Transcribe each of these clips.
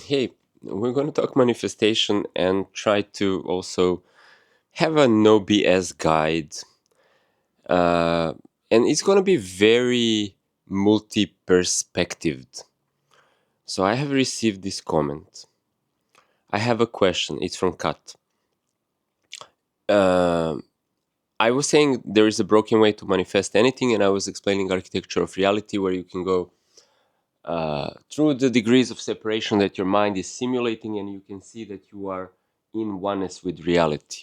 Hey, we're going to talk manifestation and try to also have a no BS guide. Uh, and it's going to be very multi perspectived. So I have received this comment. I have a question. It's from Kat. Uh, I was saying there is a broken way to manifest anything, and I was explaining architecture of reality where you can go through the degrees of separation that your mind is simulating, and you can see that you are in oneness with reality.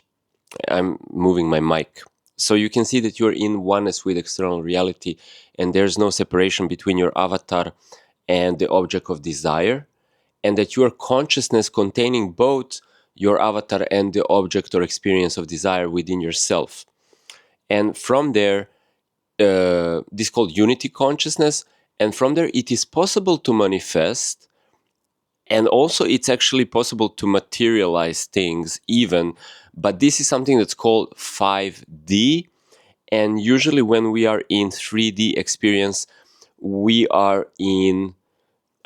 I'm moving my mic. So you can see that you're in oneness with external reality, and there's no separation between your avatar and the object of desire, and that your consciousness containing both your avatar and the object or experience of desire within yourself. And from there, this is called unity consciousness. And from there, it is possible to manifest, and also it's actually possible to materialize things even, but this is something that's called 5D. And usually when we are in 3D experience, we are in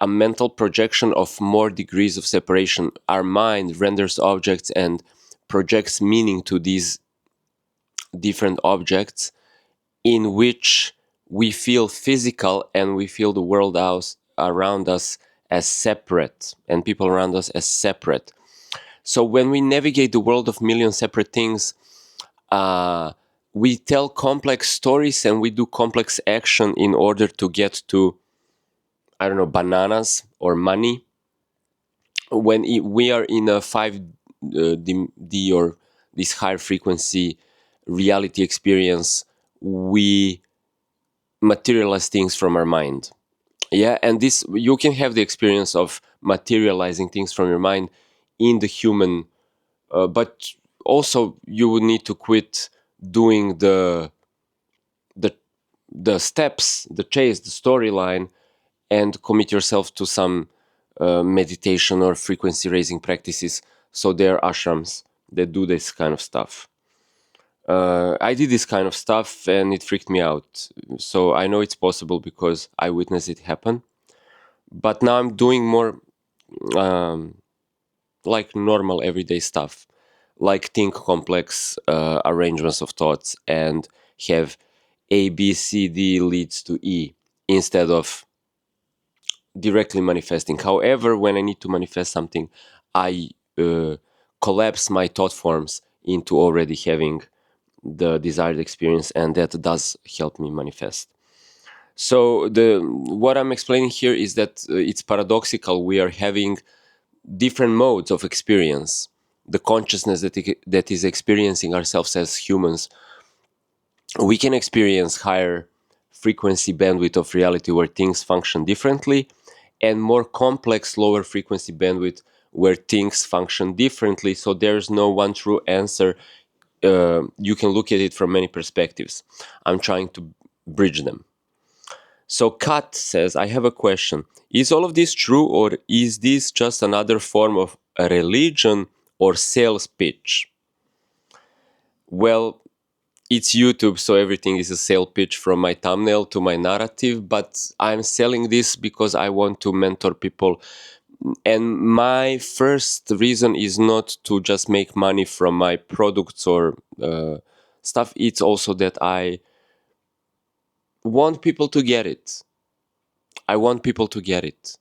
a mental projection of more degrees of separation. Our mind renders objects and projects meaning to these different objects, in which we feel physical and we feel the world around us as separate and people around us as separate. So when we navigate the world of million separate things, uh, we tell complex stories and we do complex action in order to get to, I don't know, bananas or money. When we are in a 5D or this higher frequency reality experience, we materialize things from our mind. Yeah, and this, you can have the experience of materializing things from your mind in the human, but also you would need to quit doing the the steps, the chase, the storyline, and commit yourself to some meditation or frequency raising practices. So there are ashrams that do this kind of stuff. I did this kind of stuff and it freaked me out. So I know it's possible because I witnessed it happen. But now I'm doing more um, like normal everyday stuff, like think complex arrangements of thoughts and have A, B, C, D leads to E instead of directly manifesting. However, when I need to manifest something, I collapse my thought forms into already having the desired experience, and that does help me manifest. So the what I'm explaining here is that it's paradoxical. We are having different modes of experience. The consciousness that is experiencing ourselves as humans, we can experience higher frequency bandwidth of reality where things function differently, and more complex lower frequency bandwidth where things function differently. So there's no one true answer. You can look at it from many perspectives. I'm trying to bridge them. So Kat says, I have a question. Is all of this true, or is this just another form of a religion or sales pitch? Well, it's YouTube, so everything is a sale pitch from my thumbnail to my narrative, but I'm selling this because I want to mentor people. And my first reason is not to just make money from my products or stuff. It's also that I want people to get it. I want people to get it.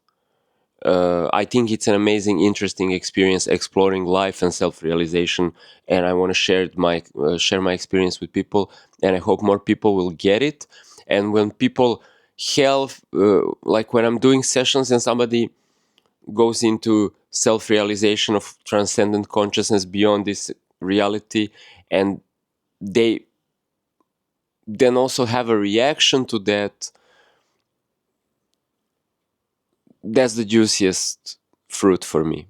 I think it's an amazing, interesting experience exploring life and self-realization, and I want to share my experience with people, and I hope more people will get it. And when people have, like when I'm doing sessions and somebody goes into self-realization of transcendent consciousness beyond this reality, and they then also have a reaction to that, that's the juiciest fruit for me.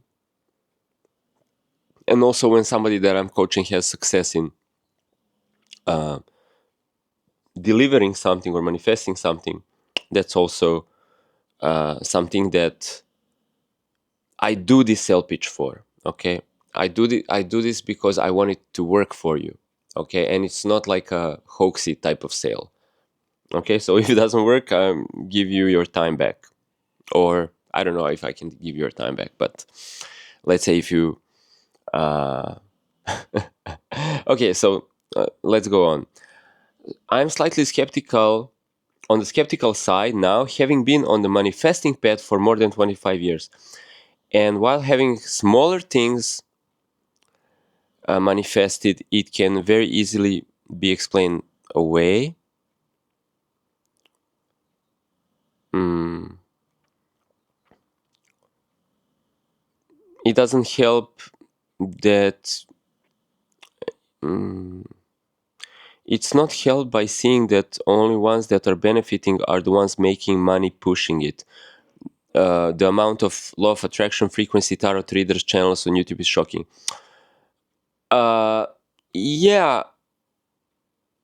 And also when somebody that I'm coaching has success in delivering something or manifesting something, that's also something that I do this sell pitch for. Okay, I do this because I want it to work for you. Okay, and it's not like a hoaxy type of sale. Okay, so if it doesn't work, give you your time back, or I don't know if I can give your time back, but let's say if you okay, so let's go on. I'm slightly skeptical, on the skeptical side now, having been on the manifesting path for more than 25 years. And while having smaller things manifested, it can very easily be explained away. It doesn't help that it's not helped by seeing that only ones that are benefiting are the ones making money pushing it. The amount of law of attraction frequency tarot readers channels on YouTube is shocking. Yeah,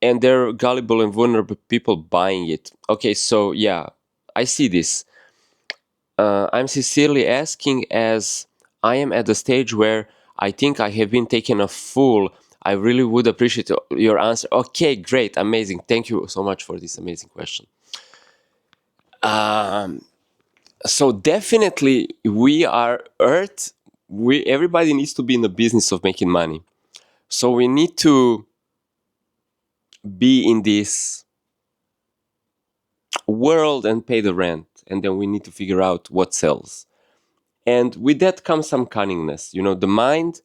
and they're gullible and vulnerable people buying it. Okay, so yeah, I see this. I'm sincerely asking, as I am at the stage where I think I have been taken a fool. I really would appreciate your answer. Okay, great, amazing. Thank you so much for this amazing question. So definitely, we are Earth. Everybody needs to be in the business of making money. So we need to be in this world and pay the rent, and then we need to figure out what sells. And with that comes some cunningness. You know, the mind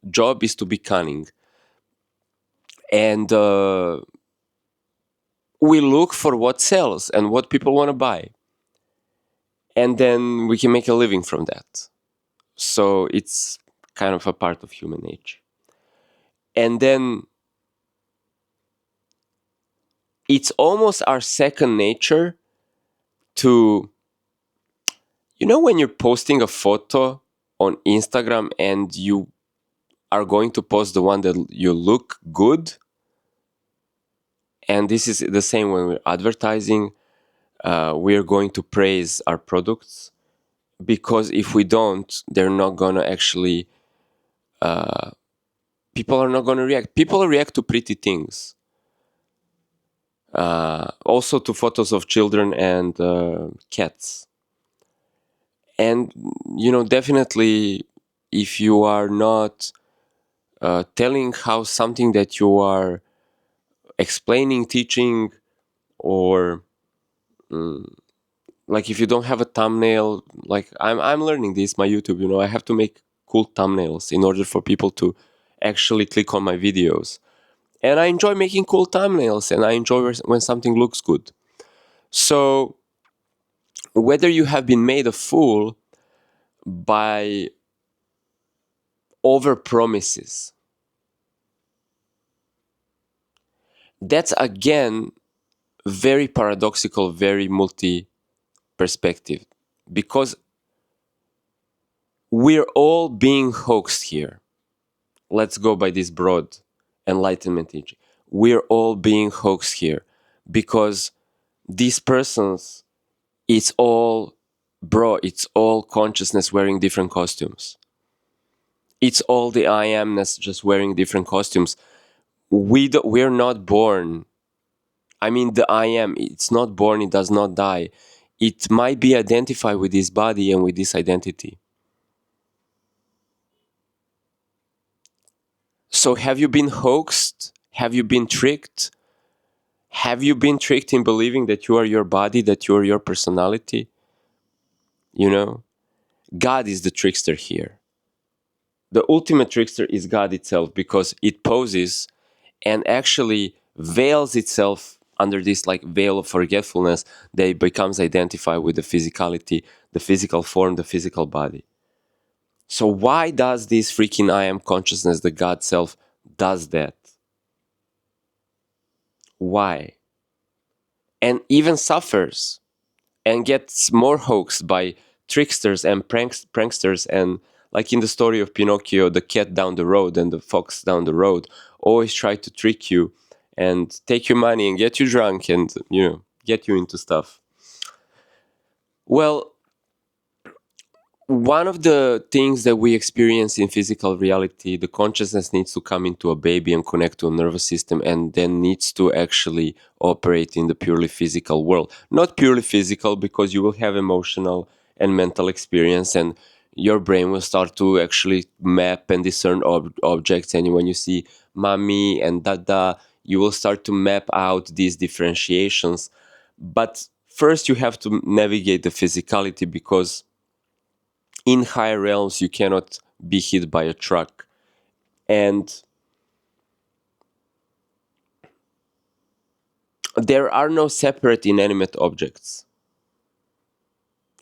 job is to be cunning, and we look for what sells and what people want to buy, and then we can make a living from that. So it's kind of a part of human nature. And then it's almost our second nature to, you know, when you're posting a photo on Instagram and you are going to post the one that you look good. And this is the same when we're advertising. We're going to praise our products, because if we don't, they're not going to actually, people are not going to react. People react to pretty things. Also to photos of children and cats. And, you know, definitely if you are not telling how something that you are explaining, teaching, or like if you don't have a thumbnail, like I'm learning this, my YouTube, you know, I have to make cool thumbnails in order for people to actually click on my videos. And I enjoy making cool thumbnails, and I enjoy when something looks good. So whether you have been made a fool by over promises, that's again very paradoxical, very multi perspective, because we're all being hoaxed here. Let's go by this broad enlightenment teaching. We're all being hoaxed here, because these persons, it's all, bro, it's all consciousness wearing different costumes. It's all the I amness just wearing different costumes. We're not born. I mean, the I am, it's not born, it does not die. It might be identified with this body and with this identity. So have you been hoaxed? Have you been tricked? Have you been tricked in believing that you are your body, that you are your personality? You know, God is the trickster here. The ultimate trickster is God itself, because it poses and actually veils itself under this like veil of forgetfulness that it becomes identified with the physicality, the physical form, the physical body. So why does this freaking I am consciousness, the God self, does that? Why? And even suffers and gets more hoaxed by tricksters and pranksters, and like in the story of Pinocchio, the cat down the road and the fox down the road always try to trick you and take your money and get you drunk and, you know, get you into stuff. Well, one of the things that we experience in physical reality, the consciousness needs to come into a baby and connect to a nervous system, and then needs to actually operate in the purely physical world. Not purely physical, because you will have emotional and mental experience, and your brain will start to actually map and discern objects. And when you see mommy and dada, you will start to map out these differentiations. But first you have to navigate the physicality, because in higher realms you cannot be hit by a truck. And there are no separate inanimate objects.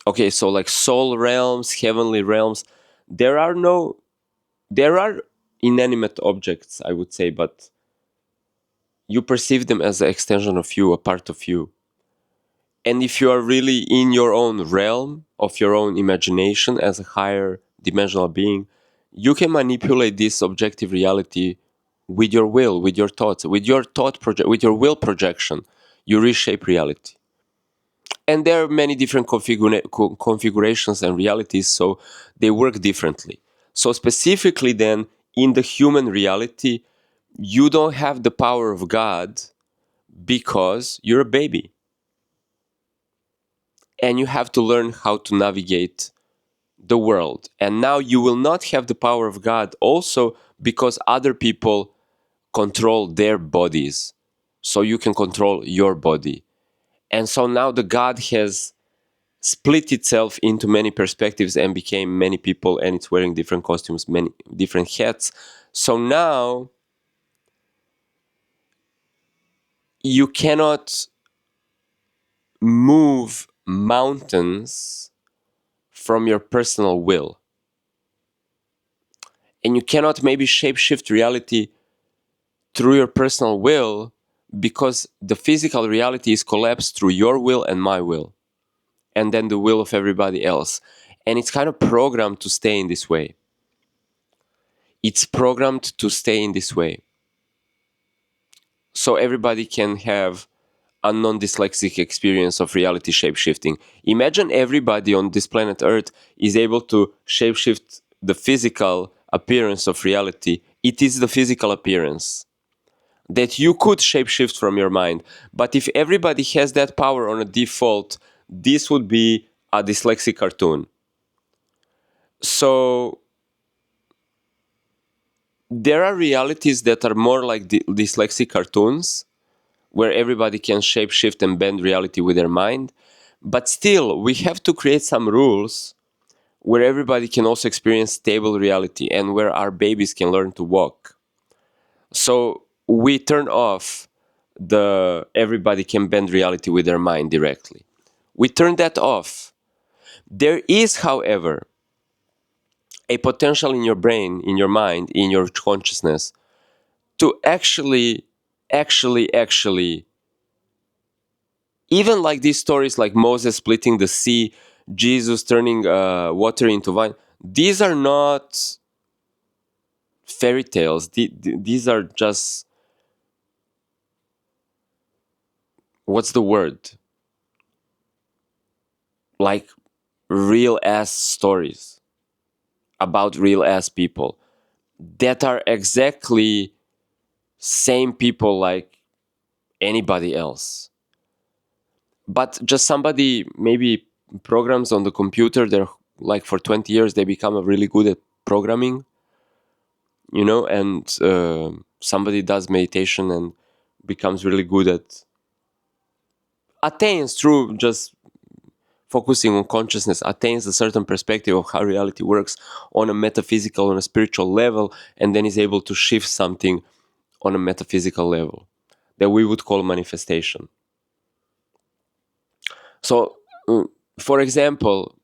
Okay, so like soul realms, heavenly realms, there are no, there are inanimate objects, I would say, but you perceive them as an extension of you, a part of you. And if you are really in your own realm of your own imagination as a higher dimensional being, you can manipulate this objective reality with your will, with your thoughts, with your with your will projection. You reshape reality. And there are many different configurations and realities, so they work differently. So specifically then, in the human reality, you don't have the power of God because you're a baby. And you have to learn how to navigate the world. And now you will not have the power of God also because other people control their bodies. So you can control your body. And so now the God has split itself into many perspectives and became many people, and it's wearing different costumes, many different hats. So now you cannot move mountains from your personal will. And you cannot maybe shapeshift reality through your personal will because the physical reality is collapsed through your will and my will, and then the will of everybody else. And it's kind of programmed to stay in this way. It's programmed to stay in this way. So everybody can have a non-dyslexic experience of reality shapeshifting. Imagine everybody on this planet Earth is able to shapeshift the physical appearance of reality. It is the physical appearance that you could shapeshift from your mind. But if everybody has that power on a default, this would be a dyslexic cartoon. So there are realities that are more like dyslexic cartoons, where everybody can shapeshift and bend reality with their mind. But still, we have to create some rules where everybody can also experience stable reality and where our babies can learn to walk. So we turn off the everybody can bend reality with their mind directly. We turn that off. There is, however, a potential in your brain, in your mind, in your consciousness to actually, even like these stories like Moses splitting the sea, Jesus turning water into wine, these are not fairy tales. These are just, what's the word? Like real ass stories about real ass people that are exactly same people like anybody else. But just somebody maybe programs on the computer, they're like for 20 years they become really good at programming, you know, and somebody does meditation and becomes really good at attains through just focusing on consciousness, attains a certain perspective of how reality works on a metaphysical, on a spiritual level, and then is able to shift something on a metaphysical level that we would call manifestation. So, for example,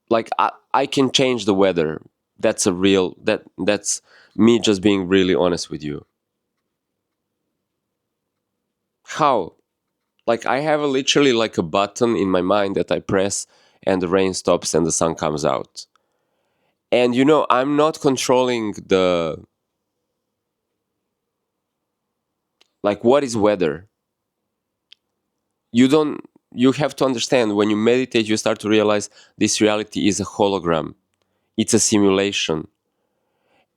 like I can change the weather. That's a real, that's me just being really honest with you. How? Like I have literally like a button in my mind that I press and the rain stops and the sun comes out. And you know, I'm not controlling the, like what is weather? You don't, you have to understand when you meditate, you start to realize this reality is a hologram. It's a simulation.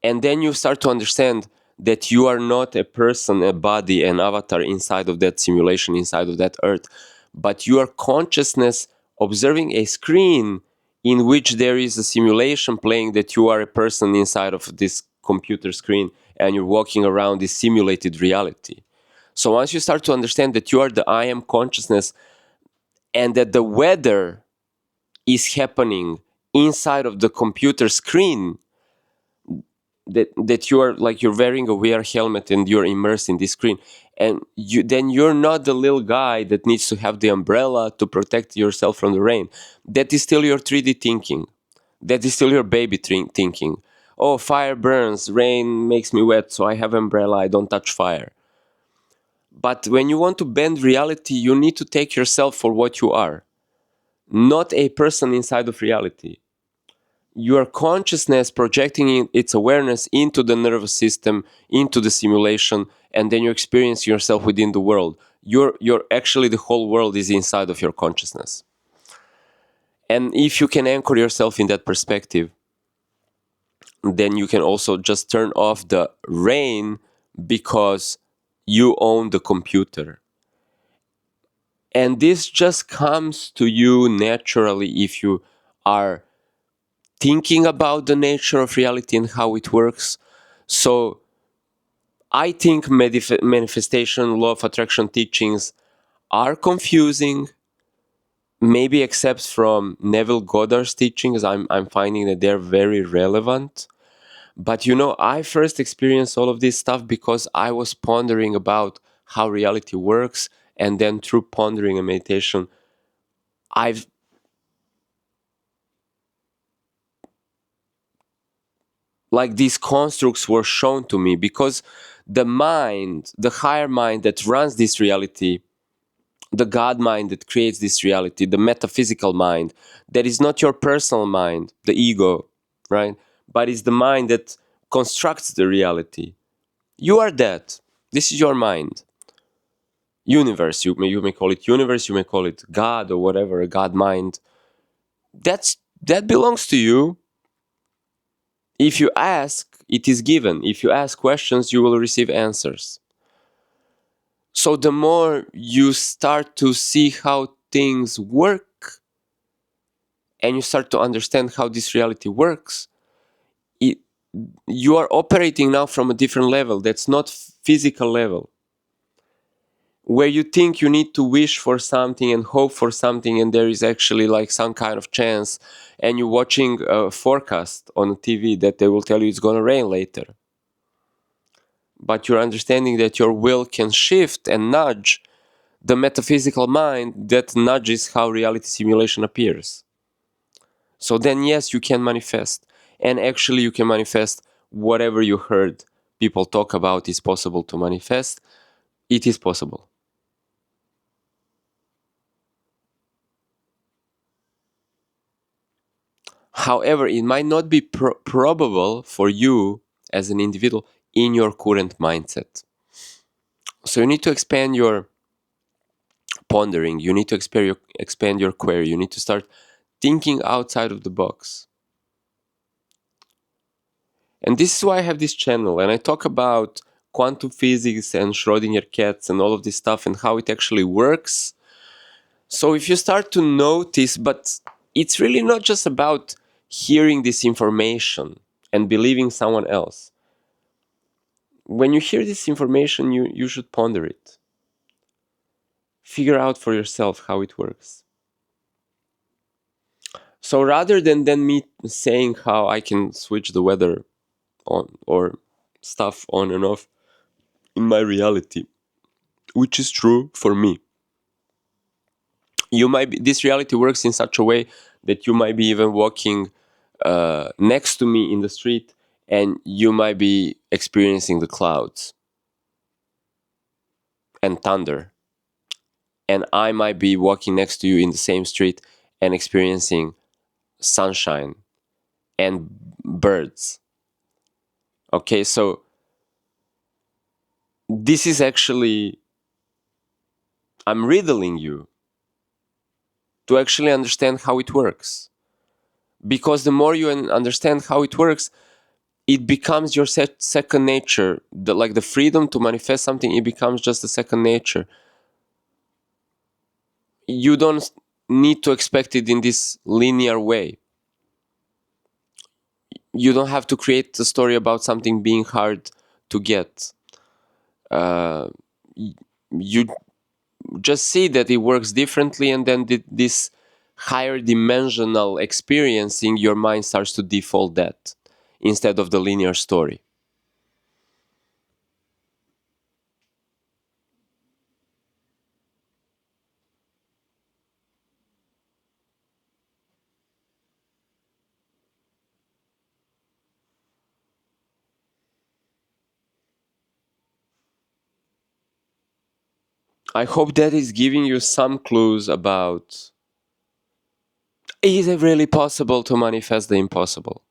And then you start to understand that you are not a person, a body, an avatar inside of that simulation, inside of that earth, but you are consciousness observing a screen in which there is a simulation playing that you are a person inside of this computer screen and you're walking around this simulated reality. So once you start to understand that you are the I am consciousness and that the weather is happening inside of the computer screen, that you are like you're wearing a VR helmet and you're immersed in this screen, and then you're not the little guy that needs to have the umbrella to protect yourself from the rain. That is still your 3D thinking. That is still your baby thinking. Oh, fire burns, rain makes me wet, so I have umbrella, I don't touch fire. But when you want to bend reality, you need to take yourself for what you are, not a person inside of reality. Your consciousness projecting its awareness into the nervous system, into the simulation, and then you experience yourself within the world. You're actually, the whole world is inside of your consciousness. And if you can anchor yourself in that perspective, then you can also just turn off the rain because you own the computer. And this just comes to you naturally if you are thinking about the nature of reality and how it works. So I think manifestation, law of attraction teachings are confusing, maybe except from Neville Goddard's teachings. I'm finding that they're very relevant. But I first experienced all of this stuff because I was pondering about how reality works. And then through pondering and meditation, I've like these constructs were shown to me, because the mind, the higher mind that runs this reality, the God mind that creates this reality, the metaphysical mind, that is not your personal mind, the ego, right? But is the mind that constructs the reality. You are that. This is your mind. Universe, you may call it universe, you may call it God or whatever, a God mind. That belongs to you. If you ask, it is given. If you ask questions, you will receive answers. So the more you start to see how things work and you start to understand how this reality works, you are operating now from a different level. That's not physical level, where you think you need to wish for something and hope for something, and there is actually like some kind of chance, and you're watching a forecast on TV that they will tell you it's going to rain later. But you're understanding that your will can shift and nudge the metaphysical mind that nudges how reality simulation appears. So then, yes, you can manifest. And actually, you can manifest whatever you heard people talk about is possible to manifest. It is possible. However, it might not be probable for you as an individual in your current mindset. So you need to expand your pondering. You need to expand your query. You need to start thinking outside of the box. And this is why I have this channel, and I talk about quantum physics and Schrodinger cats and all of this stuff and how it actually works. So if you start to notice, but it's really not just about hearing this information and believing someone else. When you hear this information, you should ponder it. Figure out for yourself how it works. So rather than me saying how I can switch the weather on or stuff on and off in my reality, which is true for me, this reality works in such a way that you might be even walking next to me in the street and you might be experiencing the clouds and thunder, and I might be walking next to you in the same street and experiencing sunshine and birds. Okay, so this is actually, I'm riddling you to actually understand how it works. Because the more you understand how it works, it becomes your second nature. Like the freedom to manifest something, it becomes just a second nature. You don't need to expect it in this linear way. You don't have to create a story about something being hard to get. Uh, you just see that it works differently, and then this higher dimensional experiencing, your mind starts to default that instead of the linear story. I hope that is giving you some clues about, is it really possible to manifest the impossible?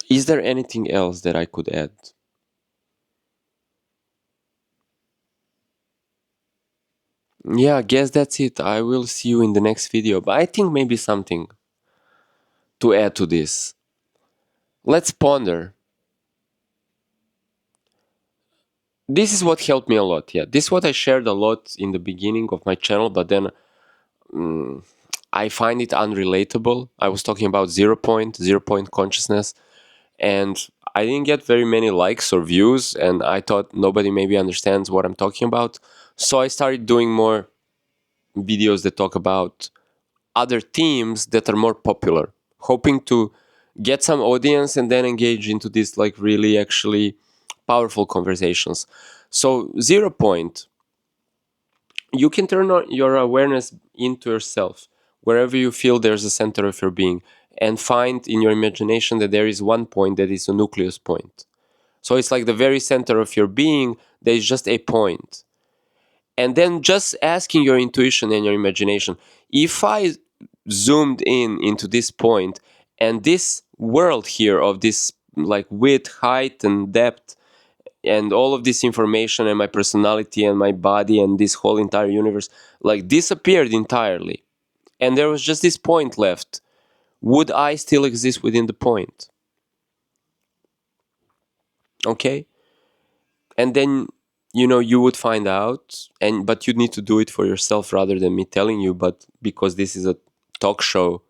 Is there anything else that I could add? Yeah, I guess that's it. I will see you in the next video, but I think maybe something to add to this. Let's ponder. This is what helped me a lot. Yeah, this is what I shared a lot in the beginning of my channel, but then I find it unrelatable. I was talking about zero point consciousness, and I didn't get very many likes or views, and I thought nobody maybe understands what I'm talking about. So I started doing more videos that talk about other themes that are more popular, hoping to get some audience and then engage into these like really actually powerful conversations. So 0 point, you can turn your awareness into yourself, wherever you feel there's a center of your being, and find in your imagination that there is one point that is a nucleus point. So it's like the very center of your being, there is just a point. And then just asking your intuition and your imagination, if I zoomed in into this point, and this world here of this like width, height, and depth, and all of this information, and my personality and my body and this whole entire universe like disappeared entirely, and there was just this point left, would I still exist within the point? Okay. And then, you would find out, and but you need to do it for yourself rather than me telling you. But because this is a talk show,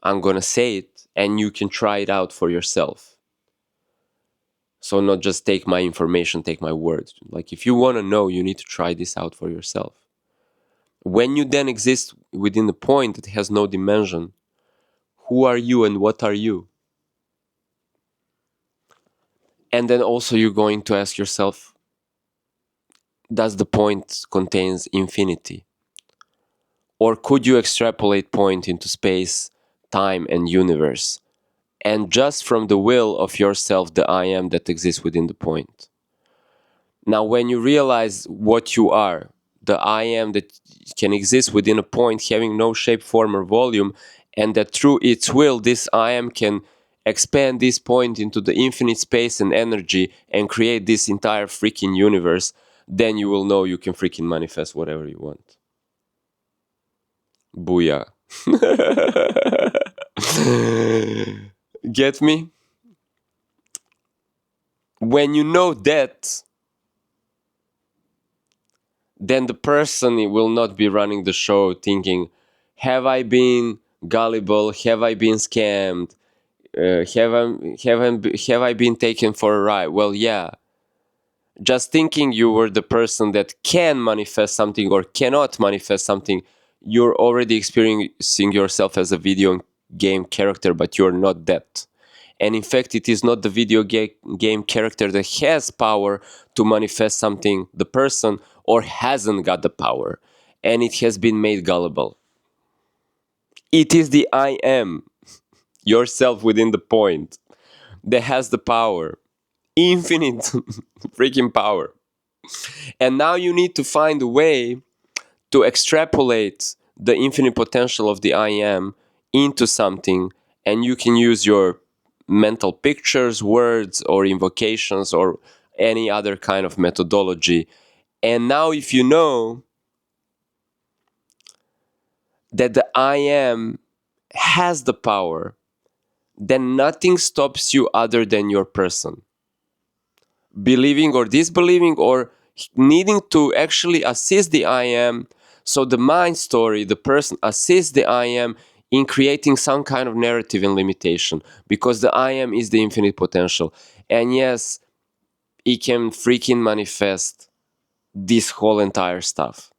I'm gonna say it, and you can try it out for yourself. So not just take my information, take my words. Like, if you want to know, you need to try this out for yourself. When you then exist within the point that has no dimension, who are you and what are you? And then also you're going to ask yourself, does the point contains infinity? Or could you extrapolate point into space, time, and universe, and just from the will of yourself, the I am that exists within the point? Now, when you realize what you are, the I am that can exist within a point having no shape, form, or volume, and that through its will, this I am can expand this point into the infinite space and energy and create this entire freaking universe, then you will know you can freaking manifest whatever you want. Booyah. Get me? When you know that, then the person will not be running the show thinking, have I been gullible? Have I been scammed? Have I been taken for a ride? Well, yeah. Just thinking you were the person that can manifest something or cannot manifest something, you're already experiencing yourself as a video game character, but you're not that. And in fact, it is not the video game character that has power to manifest something, the person, or hasn't got the power, and it has been made gullible. It is the I am, yourself within the point, that has the power. Infinite freaking power. And now you need to find a way to extrapolate the infinite potential of the I am into something, and you can use your mental pictures, words, or invocations, or any other kind of methodology. And now, if you know that the I am has the power, then nothing stops you other than your person. Believing or disbelieving, or needing to actually assist the I am. So the mind story, the person assists the I am in creating some kind of narrative and limitation, because the I am is the infinite potential. And yes, it can freaking manifest this whole entire stuff.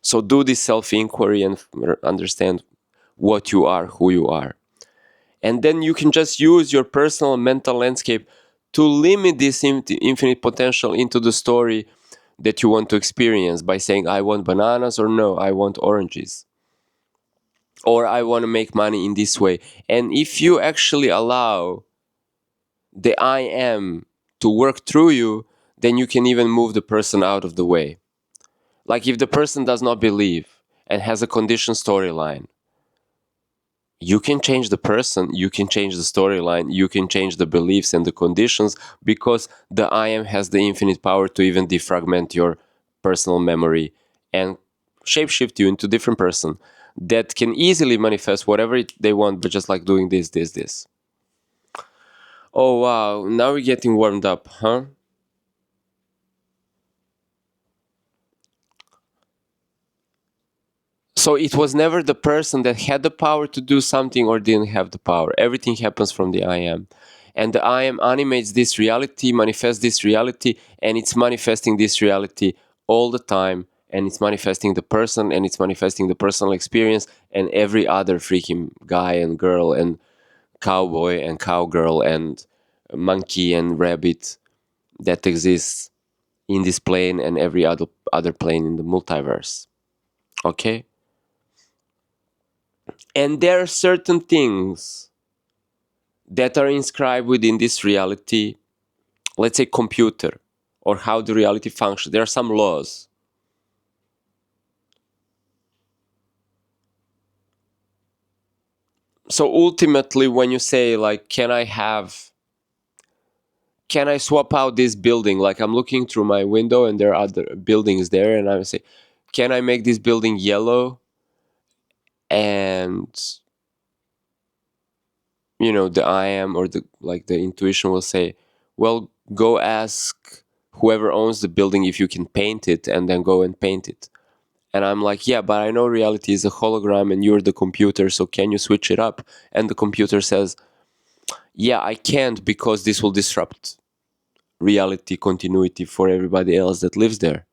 So do this self-inquiry and understand what you are, who you are. And then you can just use your personal mental landscape to limit this infinite potential into the story that you want to experience by saying, I want bananas, or no, I want oranges. Or I want to make money in this way. And if you actually allow the I am to work through you, then you can even move the person out of the way. Like if the person does not believe and has a conditioned storyline, you can change the person, you can change the storyline, you can change the beliefs and the conditions, because the I am has the infinite power to even defragment your personal memory and shapeshift you into a different person that can easily manifest whatever they want, but just like doing this. Oh wow, now we're getting warmed up, huh? So it was never the person that had the power to do something or didn't have the power. Everything happens from the I am. And the I am animates this reality, manifests this reality, and it's manifesting this reality all the time. And it's manifesting the person, and it's manifesting the personal experience, and every other freaking guy and girl and cowboy and cowgirl and monkey and rabbit that exists in this plane and every other plane in the multiverse. Okay? And there are certain things that are inscribed within this reality, let's say computer, or how the reality functions. There are some laws. So ultimately, when you say, like, can I swap out this building? Like, I'm looking through my window and there are other buildings there, and I say, can I make this building yellow? And the I am, or the intuition will say, well, go ask whoever owns the building if you can paint it, and then go and paint it. And I'm like, yeah, but I know reality is a hologram and you're the computer, so can you switch it up? And the computer says, yeah, I can't, because this will disrupt reality continuity for everybody else that lives there.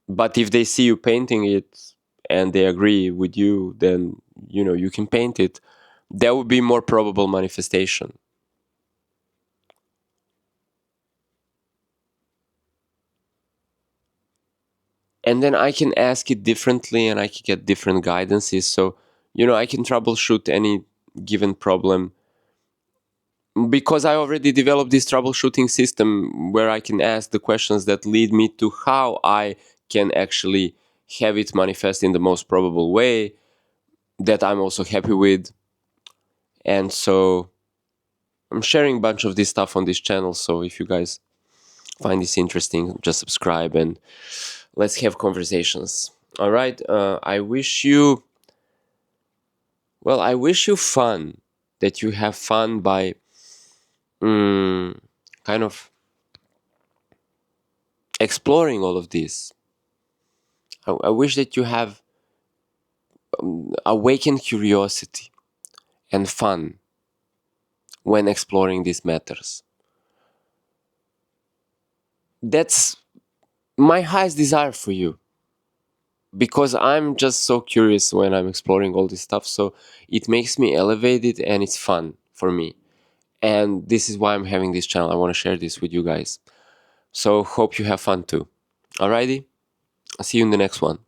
But if they see you painting it and they agree with you, then you can paint it. That would be more probable manifestation. And then I can ask it differently and I can get different guidances. So, I can troubleshoot any given problem, because I already developed this troubleshooting system where I can ask the questions that lead me to how I can actually have it manifest in the most probable way that I'm also happy with. And so I'm sharing a bunch of this stuff on this channel. So if you guys find this interesting, just subscribe and let's have conversations. All right. I wish you fun, that you have fun by kind of exploring all of this. I wish that you have awakened curiosity and fun when exploring these matters. That's my highest desire for you, because I'm just so curious when I'm exploring all this stuff. So it makes me elevated and it's fun for me. And this is why I'm having this channel. I want to share this with you guys. So hope you have fun too. Alrighty, I'll see you in the next one.